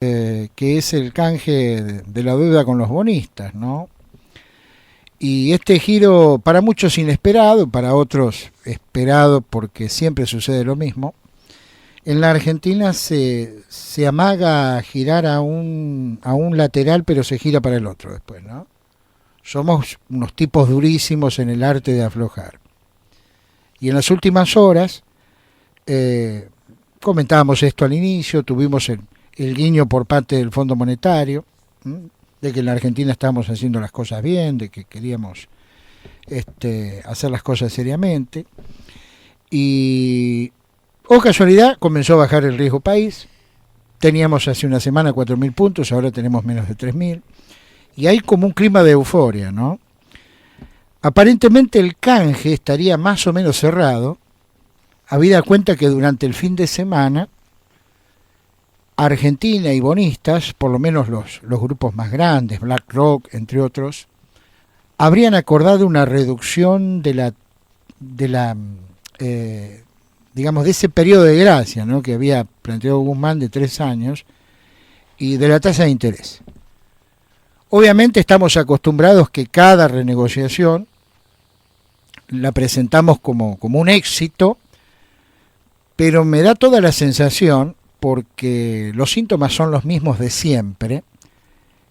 que es el canje de la deuda con los bonistas, ¿no? Y este giro para muchos inesperado, para otros esperado porque siempre sucede lo mismo. En la Argentina se amaga a girar a un lateral, pero se gira para el otro después, ¿no? Somos unos tipos durísimos en el arte de aflojar. Y en las últimas horas, comentábamos esto al inicio, tuvimos el guiño por parte del Fondo Monetario, ¿m? De que en la Argentina estábamos haciendo las cosas bien, de que queríamos hacer las cosas seriamente. Y, oh casualidad, comenzó a bajar el riesgo país. Teníamos hace una semana 4.000 puntos, ahora tenemos menos de 3.000. Y hay como un clima de euforia, ¿no? Aparentemente el canje estaría más o menos cerrado, habida cuenta que durante el fin de semana Argentina y bonistas, por lo menos los grupos más grandes, BlackRock, entre otros, habrían acordado una reducción digamos, de ese periodo de gracia, ¿no?, que había planteado Guzmán de 3 años, y de la tasa de interés. Obviamente estamos acostumbrados que cada renegociación la presentamos como un éxito, pero me da toda la sensación, porque los síntomas son los mismos de siempre,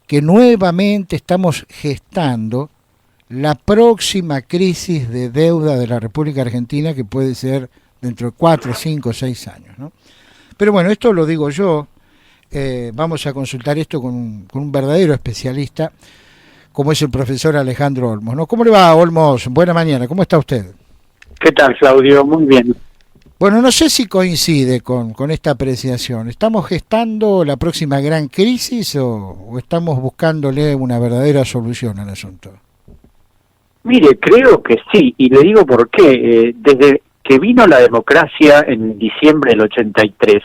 que nuevamente estamos gestando la próxima crisis de deuda de la República Argentina, que puede ser dentro de 4, 5, 6 años, ¿no? Pero bueno, esto lo digo yo, vamos a consultar esto con un verdadero especialista, como es el profesor Alejandro Olmos, ¿no? ¿Cómo le va, Olmos? Buena mañana, ¿cómo está usted? ¿Qué tal, Claudio? Muy bien. Bueno, no sé si coincide con esta apreciación. ¿Estamos gestando la próxima gran crisis o estamos buscándole una verdadera solución al asunto? Mire, creo que sí, y le digo por qué. Desde que vino la democracia en diciembre del 83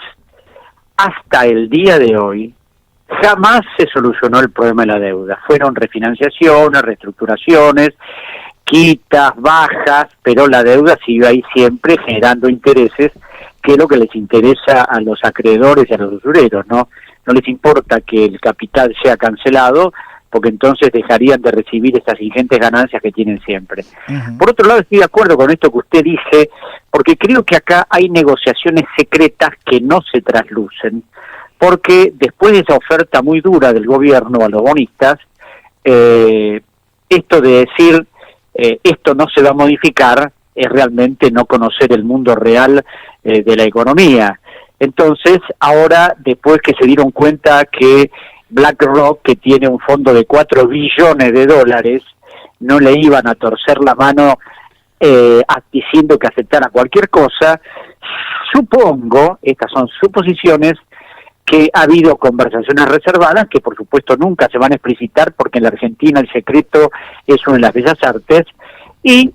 hasta el día de hoy, jamás se solucionó el problema de la deuda. Fueron refinanciaciones, reestructuraciones, quitas, bajas, pero la deuda sigue ahí siempre generando intereses, que es lo que les interesa a los acreedores y a los usureros, ¿no? No les importa que el capital sea cancelado, porque entonces dejarían de recibir estas ingentes ganancias que tienen siempre. Uh-huh. Por otro lado, estoy de acuerdo con esto que usted dice, porque creo que acá hay negociaciones secretas que no se traslucen, porque después de esa oferta muy dura del gobierno a los bonistas, esto de decir esto no se va a modificar es realmente no conocer el mundo real de la economía. Entonces, ahora, después que se dieron cuenta que BlackRock, que tiene un fondo de $4 billones, no le iban a torcer la mano diciendo que aceptara cualquier cosa, supongo, estas son suposiciones, que ha habido conversaciones reservadas, que por supuesto nunca se van a explicitar, porque en la Argentina el secreto es una de las bellas artes, y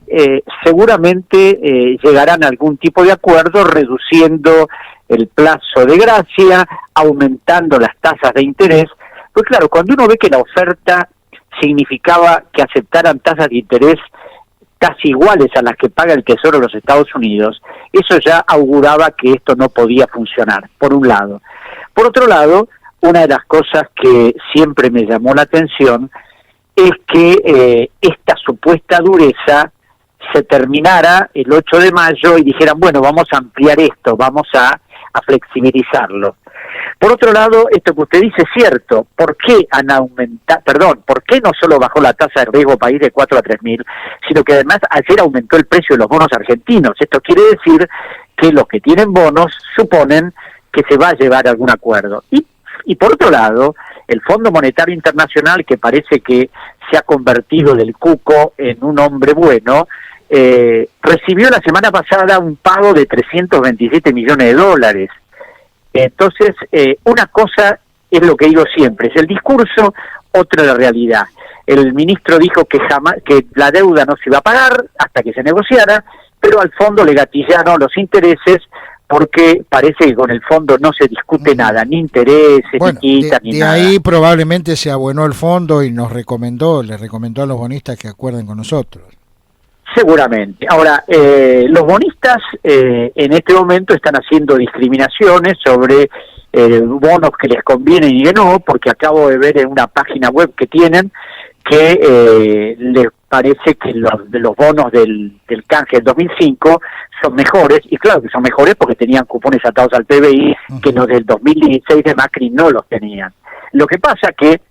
seguramente llegarán a algún tipo de acuerdo reduciendo el plazo de gracia, aumentando las tasas de interés. Pues claro, cuando uno ve que la oferta significaba que aceptaran tasas de interés casi iguales a las que paga el Tesoro de los Estados Unidos, eso ya auguraba que esto no podía funcionar, por un lado. Por otro lado, una de las cosas que siempre me llamó la atención es que esta supuesta dureza se terminara el 8 de mayo y dijeran, bueno, vamos a ampliar esto, vamos a flexibilizarlo. Por otro lado, esto que usted dice es cierto. ¿Por qué por qué no solo bajó la tasa de riesgo país de 4 a 3.000, sino que además ayer aumentó el precio de los bonos argentinos? Esto quiere decir que los que tienen bonos suponen que se va a llevar a algún acuerdo. Y por otro lado, el Fondo Monetario Internacional, que parece que se ha convertido del cuco en un hombre bueno, recibió la semana pasada un pago de $327 millones. Entonces, una cosa es lo que digo siempre, es el discurso, otra la realidad. El ministro dijo que la deuda no se iba a pagar hasta que se negociara, pero al fondo le gatillaron los intereses, porque parece que con el fondo no se discute nada, ni intereses, bueno, ni quitas, ni nada. De ahí probablemente se abonó el fondo y le recomendó a los bonistas que acuerden con nosotros. Seguramente. Ahora, los bonistas en este momento están haciendo discriminaciones sobre bonos que les convienen y que no, porque acabo de ver en una página web que tienen que les parece que los bonos del canje del 2005 son mejores, y claro que son mejores porque tenían cupones atados al PBI, que los del 2016 de Macri no los tenían. Lo que pasa que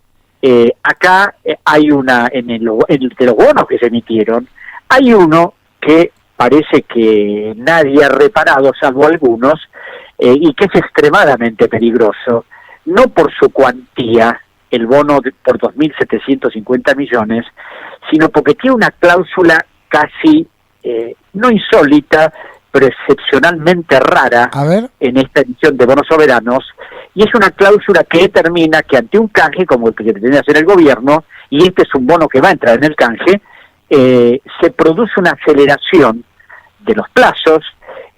acá hay una, de los bonos que se emitieron, hay uno que parece que nadie ha reparado, salvo algunos, y que es extremadamente peligroso, no por su cuantía, el bono por 2.750 millones, sino porque tiene una cláusula casi, no insólita, pero excepcionalmente rara en esta emisión de bonos soberanos, y es una cláusula que determina que ante un canje, como el que pretende hacer el gobierno, y este es un bono que va a entrar en el canje, se produce una aceleración de los plazos,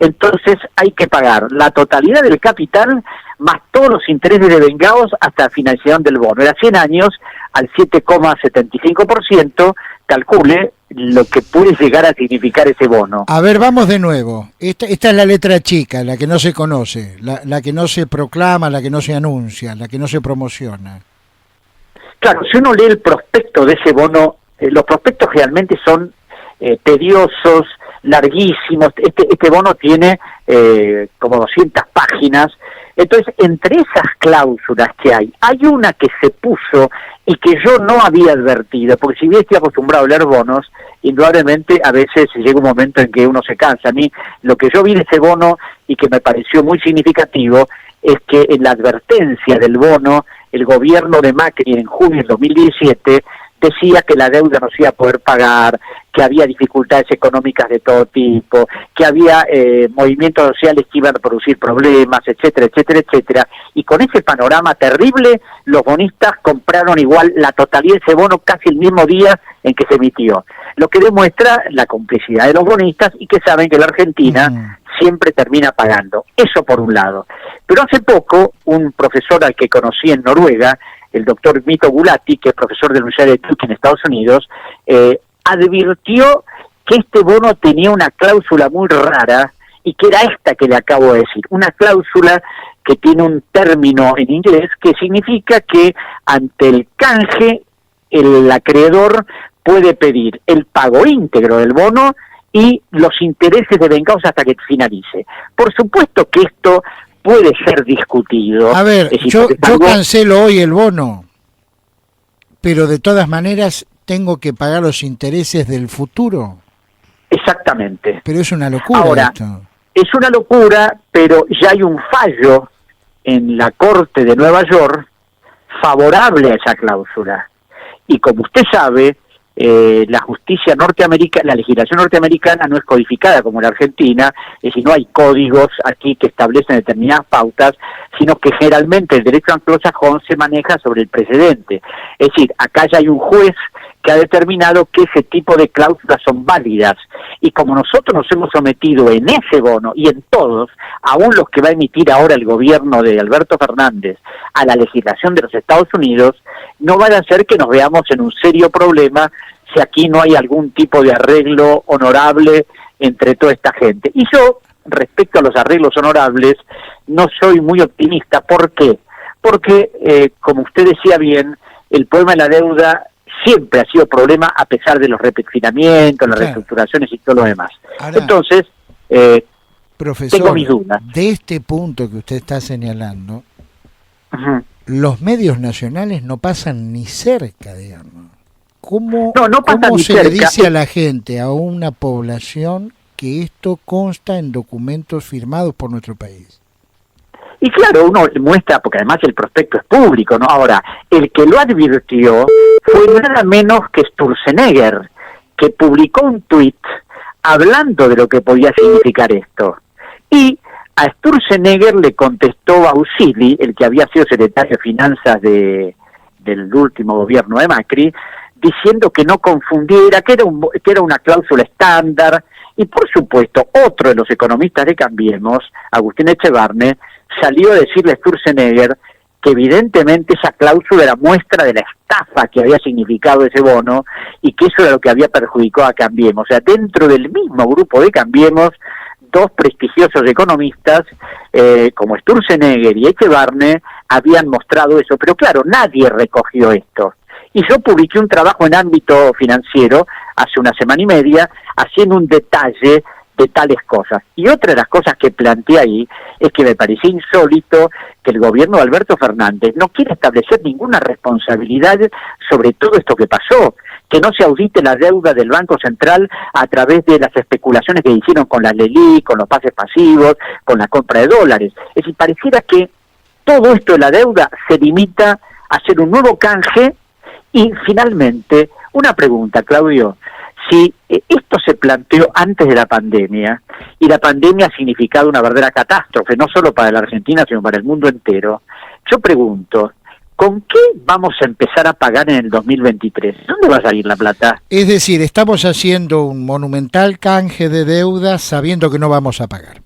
entonces hay que pagar la totalidad del capital más todos los intereses devengados hasta la finalización del bono. Era 100 años al 7,75%, calcule lo que puede llegar a significar ese bono. A ver, vamos de nuevo. Esta es la letra chica, la que no se conoce, la que no se proclama, la que no se anuncia, la que no se promociona. Claro, si uno lee el prospecto de ese bono, los prospectos realmente son tediosos, larguísimos. Este bono tiene como 200 páginas. Entonces, entre esas cláusulas que hay una que se puso y que yo no había advertido, porque si bien estoy acostumbrado a leer bonos, indudablemente a veces llega un momento en que uno se cansa. A mí, lo que yo vi de ese bono y que me pareció muy significativo es que en la advertencia del bono, el gobierno de Macri en junio del 2017 decía que la deuda no se iba a poder pagar, que había dificultades económicas de todo tipo, que había movimientos sociales que iban a producir problemas, etcétera, etcétera, etcétera. Y con ese panorama terrible, los bonistas compraron igual la totalidad de ese bono casi el mismo día en que se emitió. Lo que demuestra la complicidad de los bonistas y que saben que la Argentina siempre termina pagando. Eso por un lado. Pero hace poco, un profesor al que conocí en Noruega, el doctor Mito Gulati, que es profesor de la Universidad de Duke en Estados Unidos, advirtió que este bono tenía una cláusula muy rara y que era esta que le acabo de decir, una cláusula que tiene un término en inglés que significa que ante el canje el acreedor puede pedir el pago íntegro del bono y los intereses devengados hasta que finalice. Por supuesto que esto puede ser discutido. A ver, yo cancelo hoy el bono, pero de todas maneras tengo que pagar los intereses del futuro. Exactamente. Pero es una locura. Ahora, esto. Es una locura, pero ya hay un fallo en la Corte de Nueva York favorable a esa cláusula. Y como usted sabe, la justicia norteamericana, la legislación norteamericana no es codificada como la Argentina, es decir, no hay códigos aquí que establecen determinadas pautas, sino que generalmente el derecho anglosajón se maneja sobre el precedente. Es decir, acá ya hay un juez que ha determinado que ese tipo de cláusulas son válidas, y como nosotros nos hemos sometido en ese bono y en todos, aún los que va a emitir ahora el gobierno de Alberto Fernández, a la legislación de los Estados Unidos, no van a hacer que nos veamos en un serio problema si aquí no hay algún tipo de arreglo honorable entre toda esta gente. Y yo, respecto a los arreglos honorables, no soy muy optimista. ¿Por qué? Porque, como usted decía bien, el problema de la deuda siempre ha sido problema a pesar de los refinamientos, las reestructuraciones y todo lo demás. Ahora, entonces, profesor, tengo mis dudas. De este punto que usted está señalando, los medios nacionales no pasan ni cerca, digamos. ¿Cómo se le dice a la gente, a una población, que esto consta en documentos firmados por nuestro país? Y claro, uno muestra, porque además el prospecto es público, ¿no? Ahora, el que lo advirtió fue nada menos que Sturzenegger, que publicó un tuit hablando de lo que podía significar esto. Y a Sturzenegger le contestó Bausili, el que había sido secretario de Finanzas del último gobierno de Macri, diciendo que no confundiera, que era una cláusula estándar. Y por supuesto, otro de los economistas de Cambiemos, Agustín Echevarne, salió a decirle a Sturzenegger que evidentemente esa cláusula era muestra de la estafa que había significado ese bono y que eso era lo que había perjudicado a Cambiemos. O sea, dentro del mismo grupo de Cambiemos, dos prestigiosos economistas como Sturzenegger y Echevarne habían mostrado eso, pero claro, nadie recogió esto. Y yo publiqué un trabajo en ámbito financiero hace una semana y media, haciendo un detalle de tales cosas. Y otra de las cosas que planteé ahí es que me parecía insólito que el gobierno de Alberto Fernández no quiere establecer ninguna responsabilidad sobre todo esto que pasó, que no se audite la deuda del Banco Central a través de las especulaciones que hicieron con la LELIQ, con los pases pasivos, con la compra de dólares. Es decir, pareciera que todo esto de la deuda se limita a hacer un nuevo canje. Y finalmente, una pregunta, Claudio. Si esto se planteó antes de la pandemia, y la pandemia ha significado una verdadera catástrofe, no solo para la Argentina, sino para el mundo entero, yo pregunto, ¿con qué vamos a empezar a pagar en el 2023? ¿Dónde va a salir la plata? Es decir, estamos haciendo un monumental canje de deuda sabiendo que no vamos a pagar.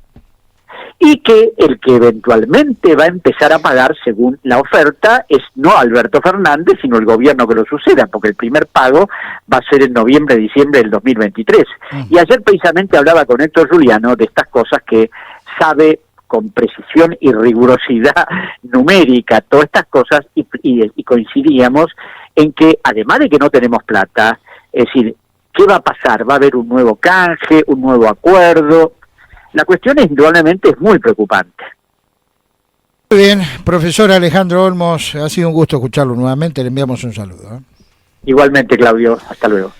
Y que el que eventualmente va a empezar a pagar, según la oferta, es no Alberto Fernández, sino el gobierno que lo suceda, porque el primer pago va a ser en noviembre, diciembre del 2023. Y ayer precisamente hablaba con Héctor Juliano de estas cosas que sabe con precisión y rigurosidad numérica todas estas cosas, y coincidíamos en que, además de que no tenemos plata, es decir, ¿qué va a pasar? ¿Va a haber un nuevo canje, un nuevo acuerdo? La cuestión indudablemente es muy preocupante. Muy bien, profesor Alejandro Olmos, ha sido un gusto escucharlo nuevamente, le enviamos un saludo. Igualmente, Claudio, hasta luego.